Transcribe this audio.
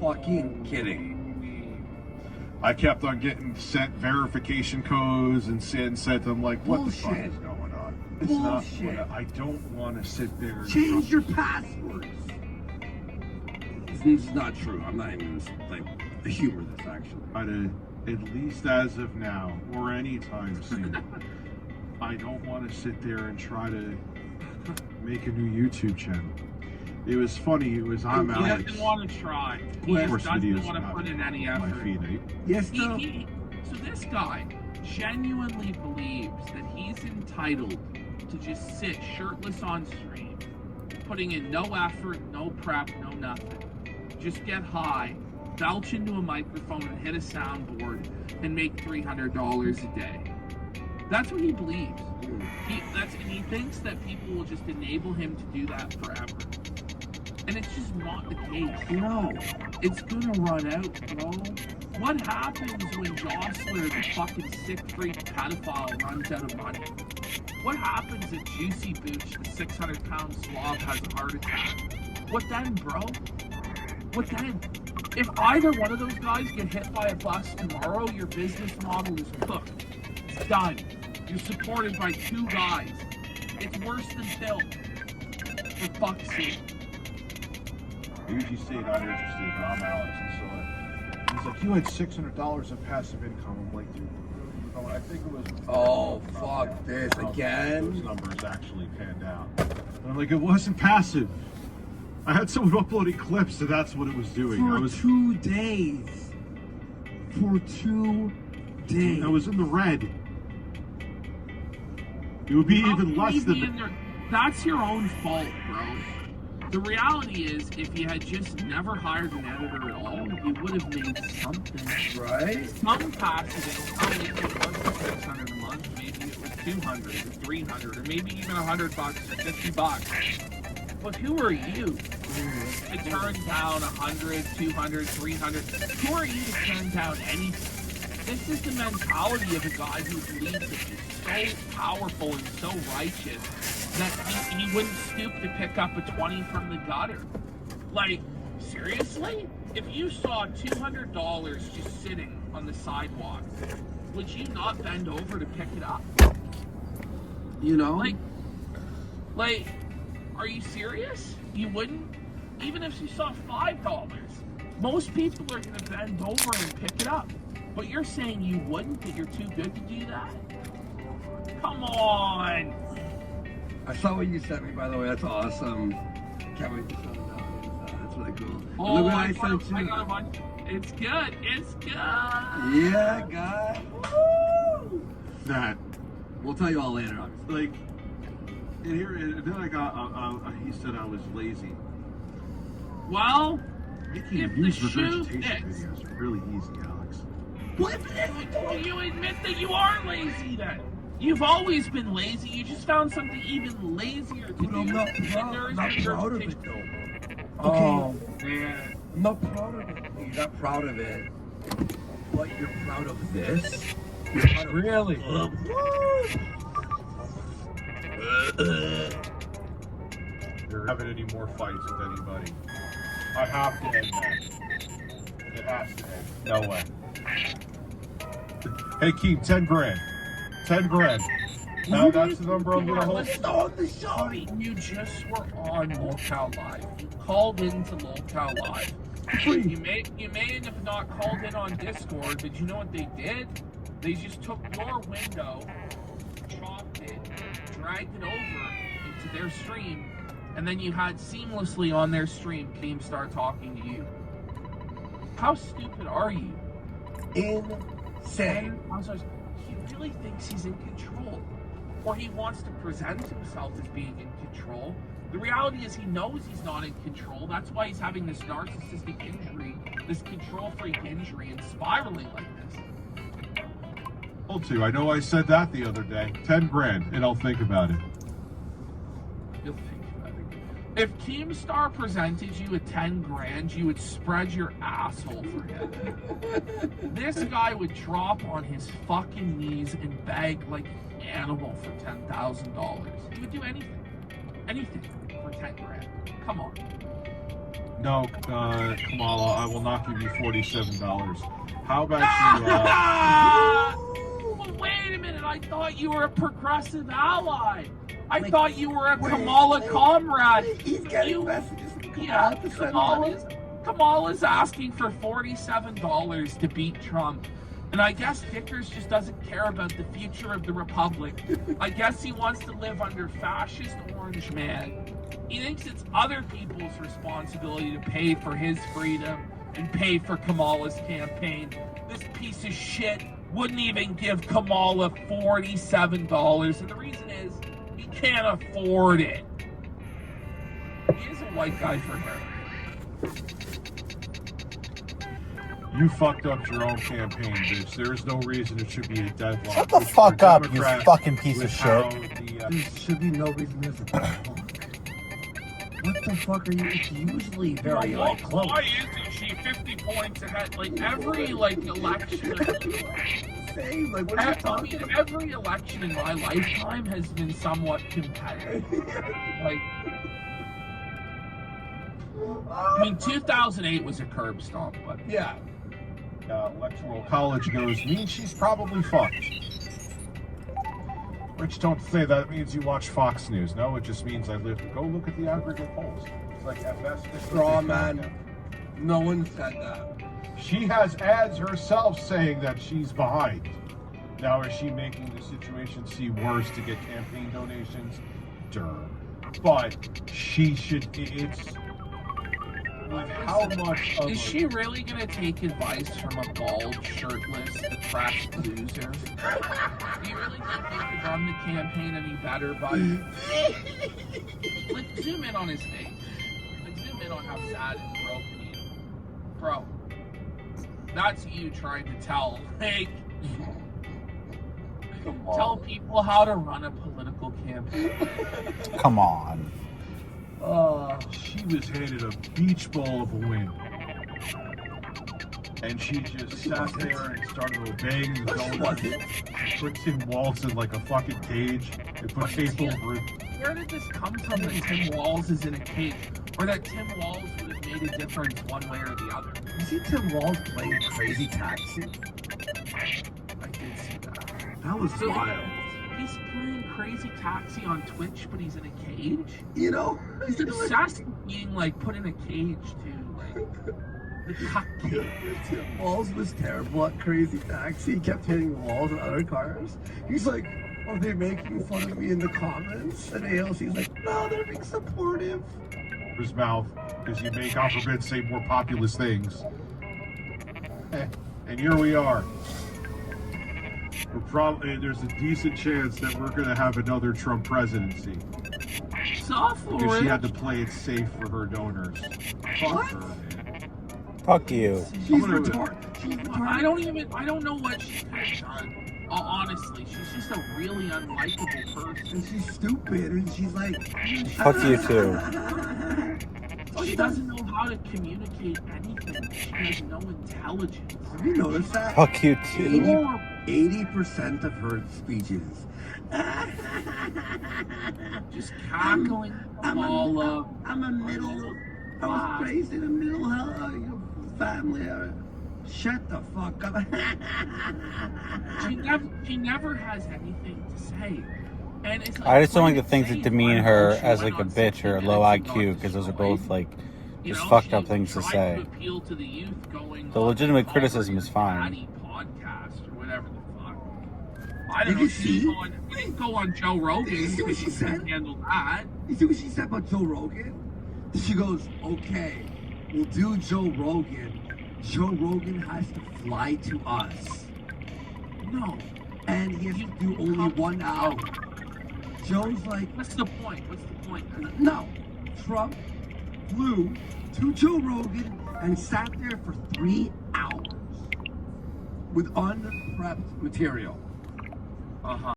fucking kidding. I kept on getting sent verification codes and sent them like, what Bullshit. the fuck is going on? It's Bullshit. not. I don't want to sit there. And Change your passwords. This is not true. I'm not even gonna like humor this actually. Try to, at least as of now or any time soon, I don't want to sit there and try to make a new YouTube channel. It was funny. It was I'm Alex. He doesn't want to try. He Course just doesn't videos want to not put in any on my effort. feed, eh? Yes, no. So this guy genuinely believes that he's entitled to just sit shirtless on stream, putting in no effort, no prep, no nothing. Just get high, belch into a microphone and hit a soundboard and make $300 a day. That's what he believes. He thinks that people will just enable him to do that forever. And it's just not the case. No. It's gonna run out, bro. What happens when Jostler, the fucking sick freak pedophile, runs out of money? What happens if Juicy Booch, the 600-pound slob, has a heart attack? What then, bro? What then? If either one of those guys get hit by a bus tomorrow, your business model is cooked. It's done. You're supported by two guys. It's worse than Phil. For fuck's sake. I usually say not interested, but I'm Alex. And so he's like, you had $600 of passive income. I'm like, dude, I think it was. Oh, fuck this again. Those numbers actually panned out. And I'm like, it wasn't passive. I had someone uploading clips, and that's what it was doing. For I was 2 days. For 2 days. I was in the red. It would be even less than. That's your own fault, bro. The reality is, if you had just never hired an editor at all, you would have made something. Right? Some passive income, maybe it wasn't 600 a month, maybe it was 200 or 300, or maybe even $100 or $50. But who are you to turn down 100, 200, 300? Who are you to turn down anything? This is the mentality of a guy who believes that he's so powerful and so righteous that he wouldn't stoop to pick up a 20 from the gutter. Like, seriously? If you saw $200 just sitting on the sidewalk, would you not bend over to pick it up? You know? Like, are you serious? You wouldn't? Even if you saw $5, most people are gonna bend over and pick it up. But you're saying you wouldn't, that you're too good to do that? Come on! I saw what you sent me, by the way. That's awesome. Can't wait to send it out. That's really cool. Oh, look what I I sent you. got a bunch. It's good. It's good. Yeah, guy. Woo! That. We'll tell you all later, obviously. Like, and then I got, he said I was lazy. Well, Making if news the shoe regurgitation fits. videos are really easy, Alex. What? Well, you admit that you are lazy then. You've always been lazy. You just found something even lazier to But do. I'm not proud of it, though. Oh, man. I'm not proud of it. You're not proud of it. But you're proud of this? You're proud of Really? You're having any more fights with anybody. I have to end that. It has to end. No way. Hey, Keem, 10 grand. 10 grand. Now that's the number I'm gonna hold. Listen on the show. You just were on Lolcow Live. You called into Lolcow Live. You may have not called in on Discord, but you know what they did? They just took your window, chopped it, dragged it over into their stream, and then you had seamlessly on their stream Keemstar talking to you. How stupid are you? insane. He really thinks he's in control. Or he wants to present himself as being in control. The reality is he knows he's not in control. That's why he's having this narcissistic injury, this control freak injury, and spiraling like this. I know I said that the other day. 10 grand, and I'll think about it. You'll think about it. If Keemstar presented you with 10 grand, you would spread your asshole for him. This guy would drop on his fucking knees and beg like an animal for $10,000. He would do anything. Anything for 10 grand. Come on. No, Kamala, I will not give you $47. How about Well, wait a minute. I thought you were a progressive ally. I Like, thought you were a wait, Kamala wait. comrade. He's getting You- messages from Yeah, Kamala to send money. Kamala's asking for $47 to beat Trump. And I guess Vickers just doesn't care about the future of the republic. I guess he wants to live under fascist orange man. He thinks it's other people's responsibility to pay for his freedom and pay for Kamala's campaign. This piece of shit wouldn't even give Kamala $47. And the reason is he can't afford it. He is a white guy for her. You fucked up your own campaign, bitch. There is no reason it should be a deadlock. Shut the Which fuck for up, you Democrats, fucking piece of with shit. how There should be no reason there's a deadlock. What the fuck are you? It's usually very like close. Why isn't she 50 points ahead? Like every election. Same. Like what are you I talking mean, about? every election in my lifetime has been somewhat competitive. Like, I mean, 2008 was a curb stomp, but Yeah. electoral college goes means she's probably fucked. Which don't say that means you watch Fox News. No, it just means I live. Go look at the aggregate polls. It's like at best, Straw man. No one said that. She has ads herself saying that she's behind. Now, is she making the situation seem worse to get campaign donations? Durr. But she should. It's with how much of is she really gonna take advice from a bald, shirtless, depressed loser? Do you really think you could run the campaign any better, buddy? Like, zoom in on his face. Like, zoom in on how sad and broken he is. Bro, that's you trying to tell, like, tell people how to run a political campaign. Come on. she was handed a beach ball of a win. And she just sat there and started obeying the donors. She put Tim Walz in like a fucking cage and put tape over it. Where did this come from that Tim Walz is in a cage? Or that Tim Walz would have made a difference one way or the other? You see Tim Walz playing Crazy Taxi? I did see that. That was So wild. he's playing Crazy Taxi on Twitch, but he's in a cage? You know? He's obsessed with being, like, put in a cage, too. Like, the cuck kid. Tim Walz was terrible at Crazy Taxi. He kept hitting the walls and other cars. He's like, are they making fun of me in the comments? And ALC's like, no, they're being supportive. His mouth, because you may, God forbid, say more populist things. And here we are. We're probably there's a decent chance that we're going to have another Trump presidency Soft because she had to play it safe for her donors. Fuck What? her, man. Fuck you. She's gonna- retarded. She's retarded. I don't know what she could have done. Honestly, she's just a really unlikable person. And she's stupid. And she's like, Fuck you too. She doesn't know how to communicate anything. She has no intelligence. Have you noticed that? Fuck you too. 80% of her speeches. Just cackling all up. I'm a middle. I was raised in a middle family. Shut the fuck up. She never has anything to say. And it's like, I just don't like when the things you that say demean why her don't you as went like a on bitch 60 or a low Minutes and IQ got because those are destroyed? both like You just know, fucked she up things to tried say. To appeal to the youth going The on legitimate Oliver criticism is and fine. Patty podcast or whatever the fuck. I don't Did know. you She see? didn't go on Joe Rogan. Did you see what because she couldn't said? handle that. You see what she said about Joe Rogan? She goes, okay, we'll do Joe Rogan. Joe Rogan has to fly to us. No. And he has to do only 1 hour. Joe's like, What's the point? What's the point? no. Trump flew to Joe Rogan and sat there for 3 hours with unprepped material. Uh huh.